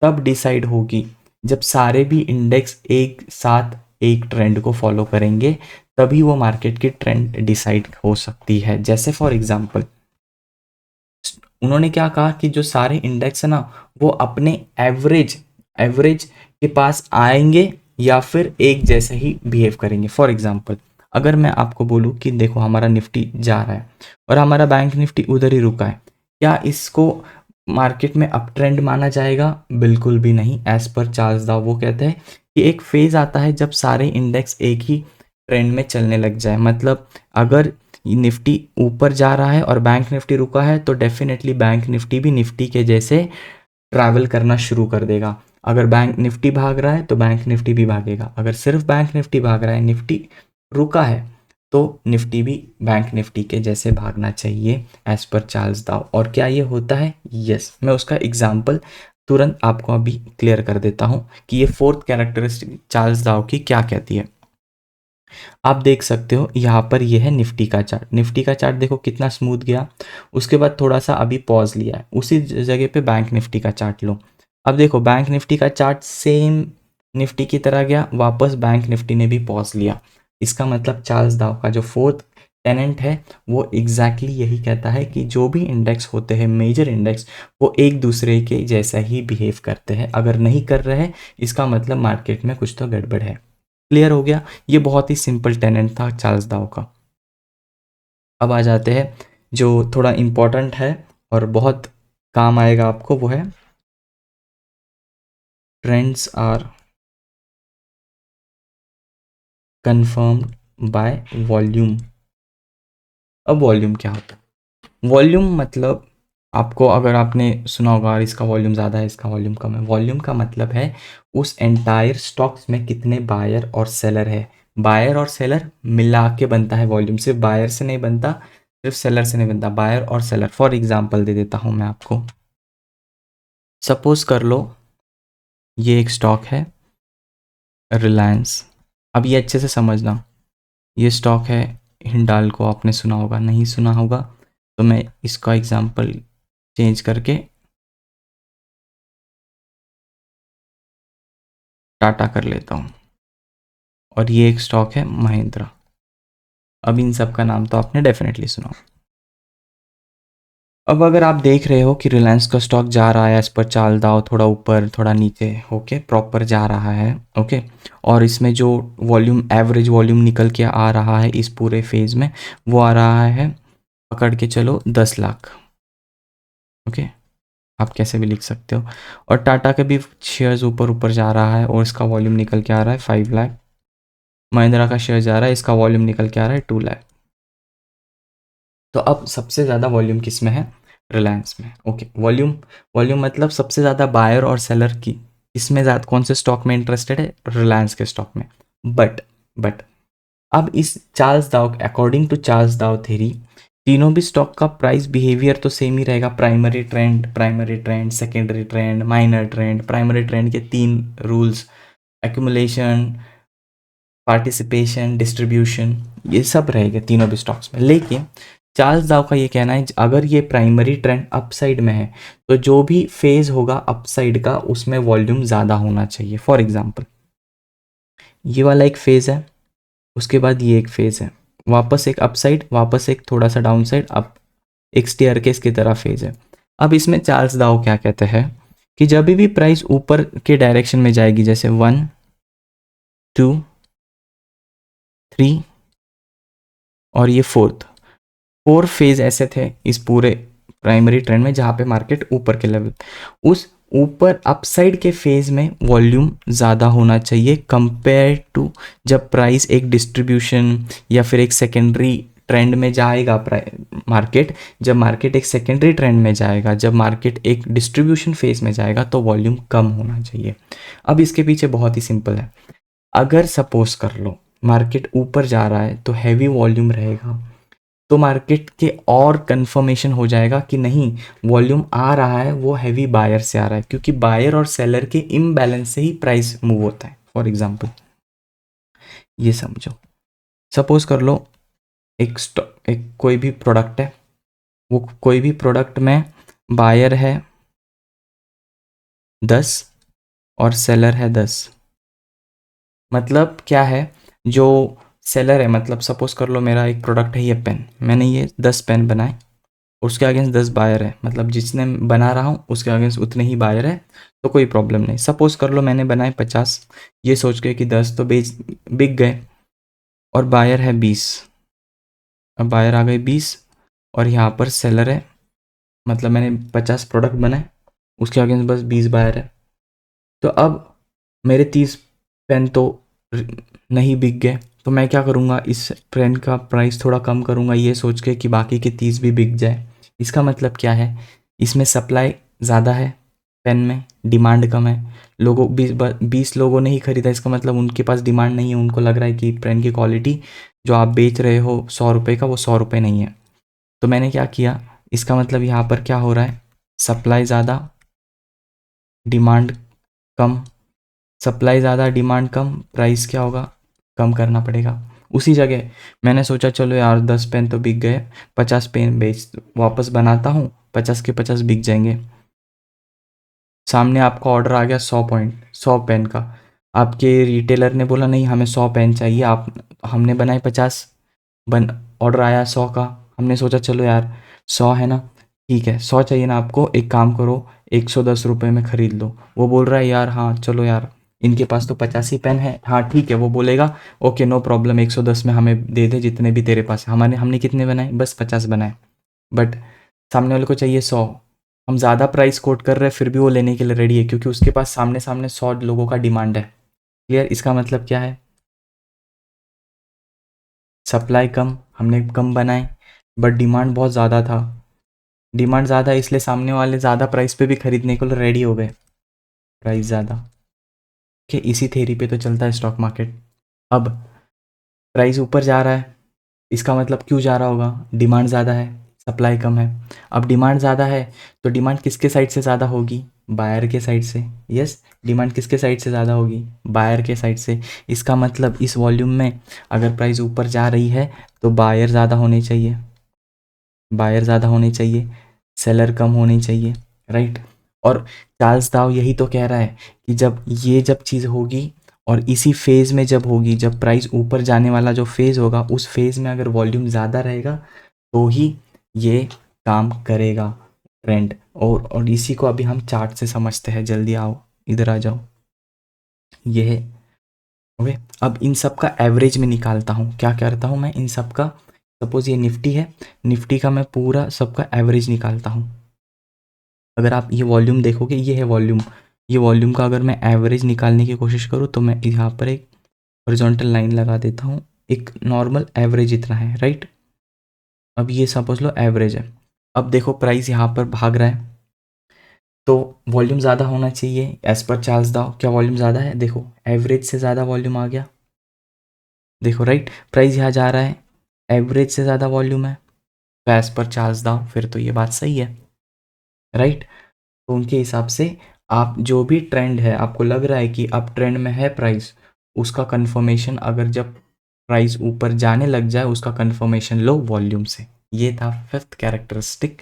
तब डिसाइड होगी जब सारे भी इंडेक्स एक साथ एक ट्रेंड को फॉलो करेंगे, तभी वो मार्केट की ट्रेंड डिसाइड हो सकती है। जैसे फॉर एग्जांपल उन्होंने क्या कहा कि जो सारे इंडेक्स है ना वो अपने एवरेज एवरेज के पास आएंगे या फिर एक जैसे ही बिहेव करेंगे। फॉर एग्जांपल अगर मैं आपको बोलूँ कि देखो हमारा निफ्टी जा रहा है और हमारा बैंक निफ्टी उधर ही रुका है, क्या इसको मार्केट में अप ट्रेंड माना जाएगा? बिल्कुल भी नहीं। एज पर चार्ल्स दाव वो कहते हैं कि एक फेज आता है जब सारे इंडेक्स एक ही ट्रेंड में चलने लग जाए। मतलब अगर निफ्टी ऊपर जा रहा है और बैंक निफ्टी रुका है तो डेफिनेटली बैंक निफ्टी भी निफ्टी के जैसे ट्रैवल करना शुरू कर देगा। अगर बैंक निफ्टी भाग रहा है तो बैंक निफ्टी भी भागेगा। अगर सिर्फ बैंक निफ्टी भाग रहा है, निफ्टी रुका है, तो निफ्टी भी बैंक निफ्टी के जैसे भागना चाहिए एज पर चार्ल्स दाव। और क्या ये होता है? यस, मैं उसका एग्जाम्पल तुरंत आपको अभी क्लियर कर देता हूँ कि ये 4th कैरेक्टरिस्टिक चार्ल्स दाव की क्या कहती है। आप देख सकते हो यहाँ पर ये है निफ्टी का चार्ट। निफ्टी का चार्ट देखो कितना स्मूथ गया, उसके बाद थोड़ा सा अभी पॉज लिया है। उसी जगह पे बैंक निफ्टी का चार्ट लो, अब देखो बैंक निफ्टी का चार्ट सेम निफ्टी की तरह गया, वापस बैंक निफ्टी ने भी पॉज लिया। इसका मतलब चार्ल्स दाव का जो 4th टेनेंट है वो एग्जैक्टली यही कहता है कि जो भी इंडेक्स होते हैं मेजर इंडेक्स, वो एक दूसरे के जैसा ही बिहेव करते हैं। अगर नहीं कर रहे हैं इसका मतलब मार्केट में कुछ तो गड़बड़ है। क्लियर हो गया? ये बहुत ही सिंपल टेनेंट था चार्ल्स दाव का। अब आ जाते हैं जो थोड़ा इम्पोर्टेंट है और बहुत काम आएगा आपको, वो है trends are confirmed by volume. अब वॉल्यूम क्या होता है? वॉल्यूम मतलब आपको, अगर आपने सुना होगा और इसका वॉल्यूम ज़्यादा है इसका वॉल्यूम कम है, वॉल्यूम का मतलब है उस एंटायर स्टॉक्स में कितने बायर और सेलर है। बायर और सेलर मिला के बनता है वॉल्यूम, सिर्फ बायर से नहीं बनता, सिर्फ सेलर से नहीं बनता, बायर और सेलर। फॉर एग्जांपल दे देता हूँ मैं आपको, सपोज कर लो ये एक स्टॉक है रिलायंस। अब ये अच्छे से समझना, ये स्टॉक है हिंडाल्को, आपने सुना होगा, नहीं सुना होगा तो मैं इसका एग्जांपल चेंज करके टाटा कर लेता हूँ। और ये एक स्टॉक है महिंद्रा। अब इन सब का नाम तो आपने डेफिनेटली सुना। अब अगर आप देख रहे हो कि रिलायंस का स्टॉक जा रहा है एज पर चाल दाव, थोड़ा ऊपर थोड़ा नीचे होके प्रॉपर जा रहा है, ओके, और इसमें जो वॉल्यूम, एवरेज वॉल्यूम निकल के आ रहा है इस पूरे फेज में, वो आ रहा है, पकड़ के चलो 10 लाख, ओके, आप कैसे भी लिख सकते हो। और टाटा के भी शेयर्स ऊपर ऊपर जा रहा है और इसका वॉल्यूम निकल के आ रहा है 5 लाख। महिंद्रा का शेयर जा रहा है, इसका वॉल्यूम निकल के आ रहा है 2 लाख। तो अब सबसे ज़्यादा वॉल्यूम किस में है? रिलायंस में, ओके। वॉल्यूम, वॉल्यूम मतलब सबसे ज़्यादा बायर और सेलर की इसमें ज़्यादा कौन से स्टॉक में इंटरेस्टेड है? रिलायंस के स्टॉक में। बट अब इस चार्ल्स दाव, अकॉर्डिंग टू चार्ल्स दाव थ्योरी, तीनों भी स्टॉक का प्राइस बिहेवियर तो सेम ही रहेगा। Primary trend, secondary trend, minor trend. Primary trend के 3 रूल्स, एक्यूमुलेशन, पार्टिसिपेशन, डिस्ट्रीब्यूशन, ये सब रहेगा तीनों भी स्टॉक्स में। लेकिन चार्ल्स दाव का ये कहना है अगर ये प्राइमरी ट्रेंड अपसाइड में है तो जो भी फेज होगा अपसाइड का उसमें वॉल्यूम ज़्यादा होना चाहिए। फॉर एग्जाम्पल ये वाला एक फेज है, उसके बाद ये एक फेज है, वापस एक अपसाइड, वापस एक थोड़ा सा डाउन साइड, अब एक स्टेयरकेस की तरह फेज है। अब इसमें चार्ल्स दाव क्या कहते हैं कि जब भी प्राइस ऊपर के डायरेक्शन में जाएगी, जैसे 1 2 3 और ये फोर फेज ऐसे थे इस पूरे प्राइमरी ट्रेंड में जहाँ पे मार्केट ऊपर के लेवल, उस ऊपर अपसाइड के फेज में वॉल्यूम ज़्यादा होना चाहिए कंपेयर टू जब प्राइस एक डिस्ट्रीब्यूशन या फिर एक सेकेंडरी ट्रेंड में जाएगा। मार्केट जब मार्केट एक सेकेंडरी ट्रेंड में जाएगा, जब मार्केट एक डिस्ट्रीब्यूशन फेज में जाएगा तो वॉल्यूम कम होना चाहिए। अब इसके पीछे बहुत ही सिंपल है। अगर सपोज कर लो मार्केट ऊपर जा रहा है तो हैवी वॉल्यूम रहेगा, तो मार्केट के और कंफर्मेशन हो जाएगा कि नहीं, वॉल्यूम आ रहा है वो हैवी बायर से आ रहा है, क्योंकि बायर और सेलर के इम्बैलेंस से ही प्राइस मूव होता है। फॉर एग्जांपल ये समझो, सपोज कर लो एक कोई भी प्रोडक्ट है, वो कोई भी प्रोडक्ट में बायर है 10 और सेलर है 10। मतलब क्या है, जो सेलर है, मतलब सपोज कर लो मेरा एक प्रोडक्ट है ये पेन, मैंने ये 10 पेन बनाए, उसके अगेंस्ट 10 बायर है, मतलब जिसने बना रहा हूँ उसके अगेंस्ट उतने ही बायर है, तो कोई प्रॉब्लम नहीं। सपोज कर लो मैंने बनाए 50, ये सोच के कि 10 तो बिक गए, और बायर है 20। अब बायर आ गए 20 और यहाँ पर सेलर है, मतलब मैंने 50 प्रोडक्ट बनाए, उसके अगेंस्ट बस 20 बायर है। तो अब मेरे 30 पेन तो नहीं बिक गए, तो मैं क्या करूँगा, इस पेन का प्राइस थोड़ा कम करूँगा ये सोच के कि बाकी के 30 भी बिक जाए। इसका मतलब क्या है, इसमें सप्लाई ज़्यादा है, पेन में डिमांड कम है। लोगों 20 लोगों ने ही खरीदा, इसका मतलब उनके पास डिमांड नहीं है, उनको लग रहा है कि पेन की क्वालिटी जो आप बेच रहे हो 100 रुपये का, वो 100 रुपये नहीं है। तो मैंने क्या किया, इसका मतलब यहाँ पर क्या हो रहा है, सप्लाई ज़्यादा डिमांड कम, सप्लाई ज़्यादा डिमांड कम, प्राइस क्या होगा, कम करना पड़ेगा। उसी जगह मैंने सोचा चलो यार 10 पेन तो बिक गए, 50 पेन बेच वापस बनाता हूँ, 50 के 50 बिक जाएंगे। सामने आपका ऑर्डर आ गया 100 पेन का, आपके रिटेलर ने बोला नहीं हमें 100 पेन चाहिए, आप हमने बनाए 50, बन ऑर्डर आया 100 का। हमने सोचा चलो यार 100 है ना, ठीक है 100 चाहिए ना आपको, एक काम करो 110 रुपये में ख़रीद लो। वो बोल रहा है यार हाँ चलो यार, इनके पास तो 50 ही पेन है, हाँ ठीक है, वो बोलेगा ओके नो प्रॉब्लम, 110 में हमें दे दे जितने भी तेरे पास है। हमने कितने बनाए, बस 50 बनाए, बट सामने वाले को चाहिए 100। हम ज़्यादा प्राइस कोट कर रहे हैं फिर भी वो लेने के लिए रेडी है, क्योंकि उसके पास सामने सामने 100 लोगों का डिमांड है। क्लियर? इसका मतलब क्या है, सप्लाई कम, हमने कम बनाए, बट डिमांड बहुत ज़्यादा था। डिमांड ज़्यादा है इसलिए सामने वाले ज़्यादा प्राइस पे भी खरीदने को रेडी हो गए, प्राइस ज़्यादा। कि इसी थेरी पे तो चलता है स्टॉक मार्केट। अब प्राइस ऊपर जा रहा है, इसका मतलब क्यों जा रहा होगा, डिमांड ज़्यादा है, सप्लाई कम है। अब डिमांड ज़्यादा है तो डिमांड किसके साइड से ज़्यादा होगी, बायर के साइड से। यस, डिमांड किसके साइड से ज़्यादा होगी? बायर के साइड से। इसका मतलब इस वॉल्यूम में अगर प्राइस ऊपर जा रही है तो बायर ज़्यादा होने चाहिए, बायर ज़्यादा होने चाहिए, सेलर कम होने चाहिए, राइट। और चार्ल्स दाव यही तो कह रहा है कि जब चीज़ होगी और इसी फेज़ में जब होगी, जब प्राइस ऊपर जाने वाला जो फेज़ होगा उस फेज़ में अगर वॉल्यूम ज़्यादा रहेगा तो ही ये काम करेगा ट्रेंड। और इसी को अभी हम चार्ट से समझते हैं। जल्दी आओ, इधर आ जाओ। ये है, ओके। अब इन सब का एवरेज में निकालता हूँ। क्या करता हूँ मैं? इन सब का, सपोज ये निफ्टी है, निफ्टी का मैं पूरा सबका एवरेज निकालता हूँ। अगर आप ये वॉल्यूम देखोगे, ये है वॉल्यूम, ये वॉल्यूम का अगर मैं एवरेज निकालने की कोशिश करूँ तो मैं यहाँ पर एक हॉरिजॉन्टल लाइन लगा देता हूँ। एक नॉर्मल एवरेज इतना है, राइट। अब ये सपोज लो एवरेज है। अब देखो प्राइस यहाँ पर भाग रहा है तो वॉल्यूम ज़्यादा होना चाहिए एज पर चार्ल्स दाव। क्या वॉल्यूम ज़्यादा है? देखो एवरेज से ज़्यादा वॉल्यूम आ गया, देखो राइट। प्राइस यहाँ जा रहा है, एवरेज से ज़्यादा वॉल्यूम है, तो एज पर चार्ल्स दाव फिर तो ये बात सही है, राइट। तो उनके हिसाब से आप जो भी ट्रेंड है, आपको लग रहा है कि अब ट्रेंड में है प्राइस, उसका कंफर्मेशन अगर जब प्राइस ऊपर जाने लग जाए उसका कंफर्मेशन लो वॉल्यूम से। ये था फिफ्थ कैरेक्टरिस्टिक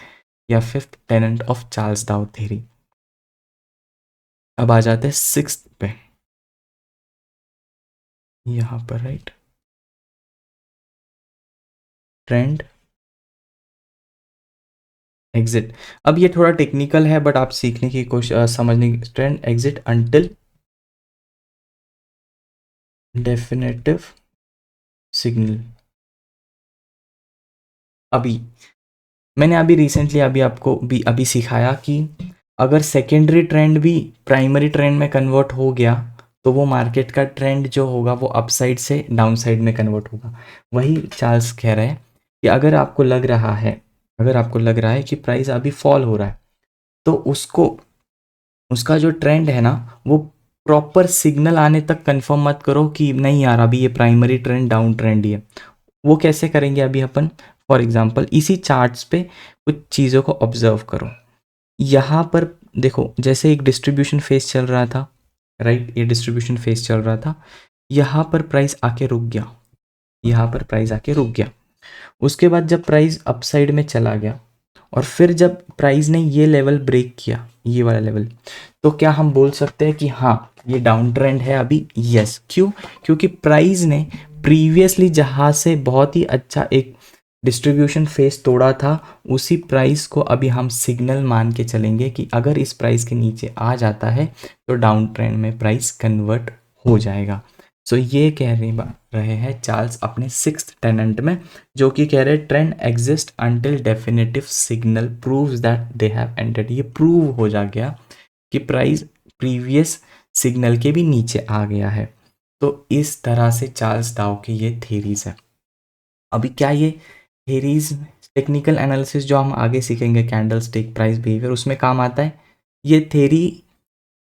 या फिफ्थ टेनेंट ऑफ चार्ल्स दाव थ्योरी। अब आ जाते हैं सिक्स्थ पे, यहाँ पर राइट, ट्रेंड एग्जिट। अब ये थोड़ा टेक्निकल है बट आप सीखने की कोशिश, समझने की। Trend exit until definitive signal. अभी मैंने अभी रिसेंटली अभी आपको भी अभी सिखाया कि अगर सेकेंडरी ट्रेंड भी प्राइमरी ट्रेंड में कन्वर्ट हो गया तो वो मार्केट का ट्रेंड जो होगा वो अपसाइड से डाउन साइड में कन्वर्ट होगा। वही चार्ल्स कह रहे हैं कि अगर आपको लग रहा है, अगर आपको लग रहा है कि प्राइस अभी फॉल हो रहा है तो उसको, उसका जो ट्रेंड है ना वो प्रॉपर सिग्नल आने तक कंफर्म मत करो कि नहीं यार अभी ये प्राइमरी ट्रेंड डाउन ट्रेंड ही है। वो कैसे करेंगे अभी अपन? फॉर एग्जांपल इसी चार्ट्स पे कुछ चीज़ों को ऑब्जर्व करो। यहाँ पर देखो जैसे एक डिस्ट्रीब्यूशन फेज चल रहा था, राइट, ये डिस्ट्रीब्यूशन फेज चल रहा था, यहाँ पर प्राइस आके रुक गया, यहाँ पर प्राइस आके रुक गया। उसके बाद जब प्राइस अपसाइड में चला गया और फिर जब प्राइस ने ये लेवल ब्रेक किया, ये वाला लेवल, तो क्या हम बोल सकते हैं कि हाँ ये डाउन ट्रेंड है अभी? यस। क्यों? क्योंकि प्राइस ने प्रीवियसली जहाँ से बहुत ही अच्छा एक डिस्ट्रीब्यूशन फेस तोड़ा था, उसी प्राइस को अभी हम सिग्नल मान के चलेंगे कि अगर इस प्राइस के नीचे आ जाता है तो डाउन ट्रेंड में प्राइस कन्वर्ट हो जाएगा। सो ये कह रहे हैं चार्ल्स अपने सिक्स्थ टेनेंट में, जो कि कह रहे हैं trend exist until definitive signal proves that they have entered. ये प्रूव हो जा गया कि प्राइस प्रीवियस सिग्नल के भी नीचे आ गया है। तो इस तरह से चार्ल्स डाउ की ये थेरीज है। अभी क्या ये थेरीज टेक्निकल एनालिसिस जो हम आगे सीखेंगे, कैंडल स्टिक प्राइस बिहेवियर, उसमें काम आता है। ये थेरी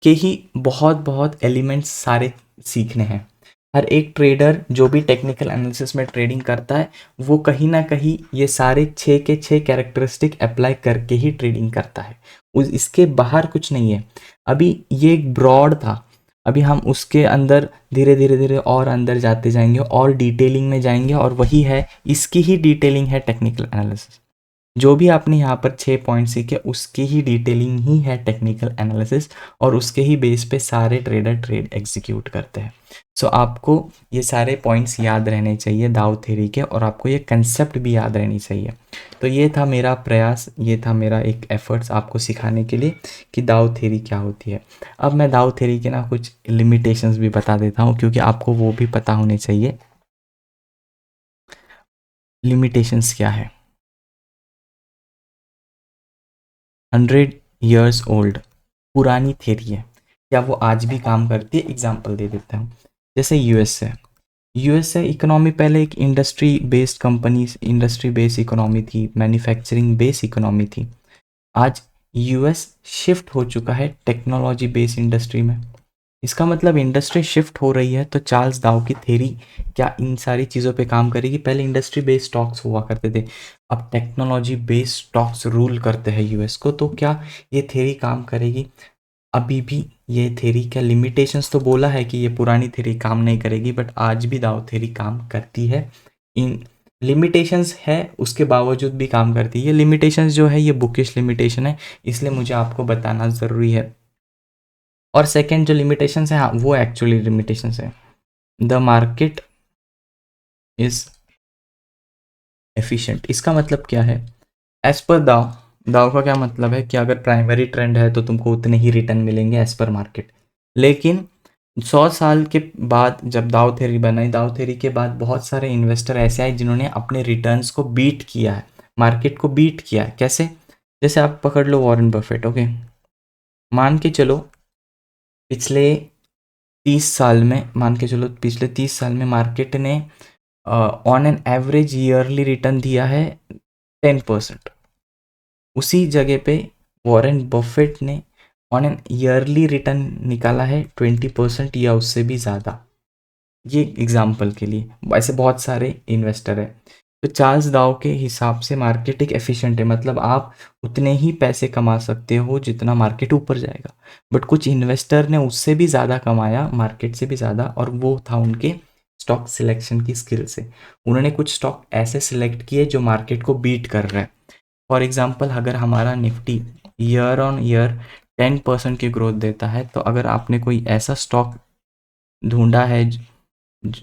के ही बहुत बहुत एलिमेंट्स सारे सीखने हैं। हर एक ट्रेडर जो भी टेक्निकल एनालिसिस में ट्रेडिंग करता है वो कहीं ना कहीं ये सारे 6 के 6 कैरेक्टरिस्टिक अप्लाई करके ही ट्रेडिंग करता है, उस इसके बाहर कुछ नहीं है। अभी ये एक ब्रॉड था, अभी हम उसके अंदर धीरे धीरे धीरे और अंदर जाते जाएंगे और डिटेलिंग में जाएंगे, और वही है, इसकी ही डिटेलिंग है टेक्निकल एनालिसिस। जो भी आपने यहाँ पर 6 पॉइंट सीखे उसकी ही डिटेलिंग ही है टेक्निकल एनालिसिस, और उसके ही बेस पे सारे ट्रेडर ट्रेड एग्जीक्यूट करते हैं। सो आपको ये सारे पॉइंट्स याद रहने चाहिए दाव थ्योरी के, और आपको ये कंसेप्ट भी याद रहनी चाहिए। तो ये था मेरा प्रयास, ये था मेरा एक एफर्ट्स आपको सिखाने के लिए कि दाव थ्योरी क्या होती है। अब मैं दाव थ्योरी के ना कुछ लिमिटेशंस भी बता देता हूँ, क्योंकि आपको वो भी पता होने चाहिए लिमिटेशंस क्या है। 100 years ओल्ड पुरानी थ्योरी है, क्या वो आज भी काम करती है? एग्जाम्पल दे देता हूँ। जैसे यूएसए इकोनॉमी पहले एक industry based company, industry based economy थी, मैन्युफैक्चरिंग बेस्ड इकोनॉमी थी। आज यूएस शिफ्ट हो चुका है टेक्नोलॉजी बेस्ड इंडस्ट्री में। इसका मतलब इंडस्ट्री शिफ्ट हो रही है, तो चार्ल्स डाउ की थ्योरी क्या इन सारी चीज़ों पे काम करेगी? पहले इंडस्ट्री बेस्ड स्टॉक्स हुआ करते थे, अब टेक्नोलॉजी बेस्ड स्टॉक्स रूल करते हैं यूएस को, तो क्या ये थ्योरी काम करेगी? अभी भी ये थ्योरी का लिमिटेशंस तो बोला है कि ये पुरानी थ्योरी काम नहीं करेगी, बट आज भी दाओ थ्योरी काम करती है। इन लिमिटेशंस है उसके बावजूद भी काम करती है। ये लिमिटेशंस जो है ये बुकिश लिमिटेशन है, इसलिए मुझे आपको बताना ज़रूरी है। और सेकंड जो लिमिटेशंस है, हाँ, वो एक्चुअली लिमिटेशंस है। The market is efficient. इसका मतलब क्या है? एज पर दाव, दाव का क्या मतलब है कि अगर प्राइमरी ट्रेंड है तो तुमको उतने ही रिटर्न मिलेंगे एज पर मार्केट। लेकिन 100 साल के बाद जब दाव थ्योरी बनाई, दाव थ्योरी के बाद बहुत सारे इन्वेस्टर ऐसे आए जिन्होंने अपने रिटर्न्स को बीट किया है, मार्केट को बीट किया है। कैसे? जैसे आप पकड़ लो वॉरेन बफेट। ओके, मान के चलो पिछले 30 साल में, मान के चलो पिछले 30 साल में मार्केट ने on an average yearly return दिया है 10%। उसी जगह पे वॉरेन बफेट ने ऑन एन ईयरली रिटर्न निकाला है 20% या उससे भी ज़्यादा। ये एग्जाम्पल के लिए, ऐसे बहुत सारे इन्वेस्टर है। तो चार्ल्स दाव के हिसाब से मार्केट एक एफिशिएंट है, मतलब आप उतने ही पैसे कमा सकते हो जितना मार्केट ऊपर जाएगा। बट कुछ इन्वेस्टर ने उससे भी ज़्यादा कमाया, मार्केट से भी ज़्यादा, और वो था उनके स्टॉक सिलेक्शन की स्किल से। उन्होंने कुछ स्टॉक ऐसे सिलेक्ट किए जो मार्केट को बीट कर रहे हैं। फॉर एग्जाम्पल, अगर हमारा निफ्टी ईयर ऑन ईयर 10% की ग्रोथ देता है, तो अगर आपने कोई ऐसा स्टॉक ढूंढा है,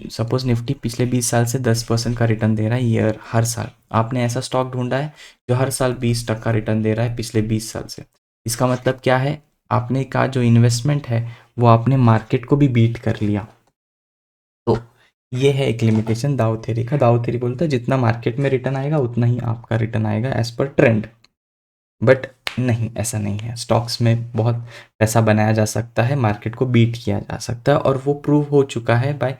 सपोज निफ्टी पिछले 20 साल से 10% का रिटर्न दे रहा है ईयर, हर साल, आपने ऐसा स्टॉक ढूंढा है जो हर साल 20% रिटर्न दे रहा है पिछले 20 साल से। इसका मतलब क्या है? आपने का जो इन्वेस्टमेंट है वो आपने मार्केट को भी बीट कर लिया। तो ये है एक लिमिटेशन दाव थ्योरी का। दाव थ्योरी बोलता है जितना मार्केट में रिटर्न आएगा उतना ही आपका रिटर्न आएगा एज पर ट्रेंड। बट नहीं, ऐसा नहीं है। स्टॉक्स में बहुत पैसा बनाया जा सकता है, मार्केट को बीट किया जा सकता है, और वो प्रूव हो चुका है by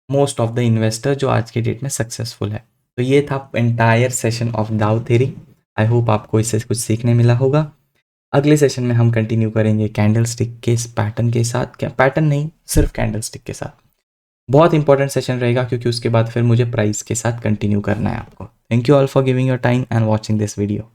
most of the investor जो आज के डेट में सक्सेसफुल है। तो ये था एंटायर सेशन ऑफ दाव थ्योरी। आई होप आपको इससे कुछ सीखने मिला होगा। अगले सेशन में हम कंटिन्यू करेंगे कैंडल स्टिक के इस पैटर्न के साथ। क्या पैटर्न नहीं, सिर्फ कैंडल स्टिक के साथ। बहुत इंपॉर्टेंट सेशन रहेगा क्योंकि उसके बाद फिर मुझे प्राइस के साथ कंटिन्यू करना है आपको। Thank you all for giving your time and watching this video.